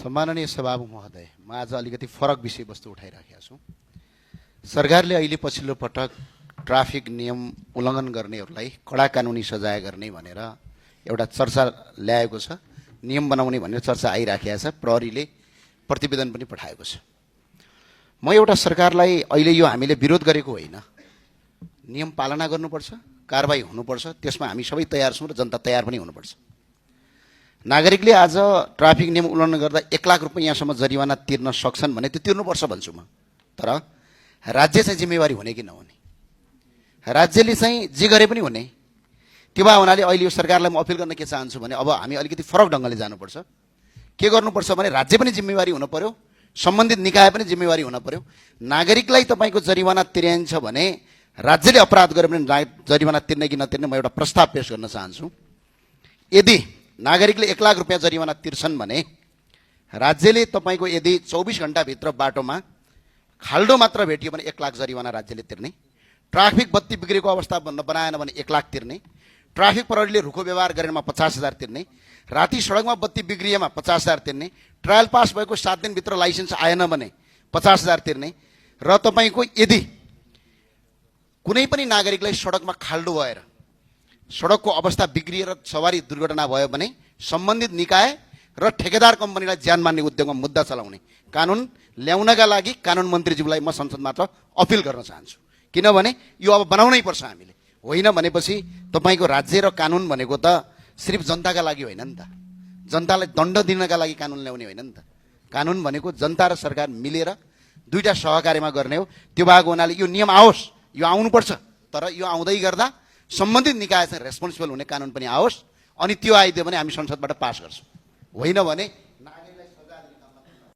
सम्माननीय सभामुख महोदय, म आज अलिकति फरक विषयवस्तु उठाइराखेको छु। सरकारले अहिले पछिल्लो पटक ट्राफिक नियम उल्लङ्घन गर्नेहरूलाई कडा कानुनी सजाय गर्ने भनेर एउटा चर्चा ल्याएको छ, नियम बनाउने भनेर चर्चा आइराखेको छ। प्रहरीले प्रतिवेदन पनि पठाएको छ। म एउटा सरकारलाई अहिले यो हामीले विरोध गरेको होइन, नियम पालना गर्नुपर्छ, कारबाही हुनुपर्छ, त्यसमा हामी सबै तयार छौँ र जनता तयार पनि हुनुपर्छ। नागरिकले आज ट्राफिक नियम उल्लङ्घन गर्दा 1 लाख रुपैयाँसम्म जरिवाना तिर्न सक्छन् भने त्यो तिर्नुपर्छ भन्छु म। तर राज्य चाहिँ जिम्मेवारी हुने कि नहुने, राज्यले चाहिँ जे गरे पनि हुने, त्यो भए हुनाले अहिले यो सरकारलाई म अपिल गर्न के चाहन्छु भने अब हामी अलिकति फरक ढङ्गले जानुपर्छ। के गर्नुपर्छ भने राज्य पनि जिम्मेवारी हुन पर्यो, सम्बन्धित निकाय पनि जिम्मेवारी हुन पर्यो। नागरिकलाई तपाईँको जरिवाना तिर्याइन्छ भने राज्यले अपराध गर्यो भने जरिवाना तिर्ने कि नतिर्ने म एउटा प्रस्ताव पेश गर्न चाहन्छु। यदि नागरिकले 1 लाख रुपैयाँ जरिवाना तिर्छन् भने राज्यले तपाईँको यदि 24 घण्टाभित्र बाटोमा खाल्डो मात्र भेटियो भने 1 लाख जरिवाना राज्यले तिर्ने, ट्राफिक बत्ती बिग्रेको अवस्था बनाएन भने 1 लाख तिर्ने, ट्राफिक प्रहरीले रुखो व्यवहार गरेमा 50,000 तिर्ने, राति सडकमा बत्ती बिग्रिएमा 50,000 तिर्ने, ट्रायल पास भएको 7 दिनभित्र लाइसेन्स आएन भने 50,000 तिर्ने र तपाईँको यदि कुनै पनि नागरिकलाई सडकमा खाल्डो भएर सडकको अवस्था बिग्रिएर सवारी दुर्घटना भयो भने सम्बन्धित निकाय र ठेकेदार कम्पनीलाई ज्यान मान्ने उद्योगमा मुद्दा चलाउने कानुन ल्याउनका लागि कानुन मन्त्रीज्यूलाई म संसदमा अपिल गर्न चाहन्छु। किनभने यो अब बनाउनै पर्छ हामीले, होइन भनेपछि तपाईँको राज्य र कानुन भनेको त सिर्फ जनताका लागि होइन नि त, जनतालाई दण्ड दिनका लागि कानुन ल्याउने होइन नि त। कानुन भनेको जनता र सरकार मिलेर दुईटा सहकार्यमा गर्ने हो। त्यो भएको हुनाले यो नियम आओस्, यो आउनुपर्छ, तर यो आउँदै गर्दा सम्बन्धित निकाय चाहिँ रेस्पोन्सिबल हुने कानुन पनि आओस्, अनि त्यो आइदियो भने हामी संसदबाट पास गर्छौँ। होइन भने नागरिकलाई सजाय दिने काम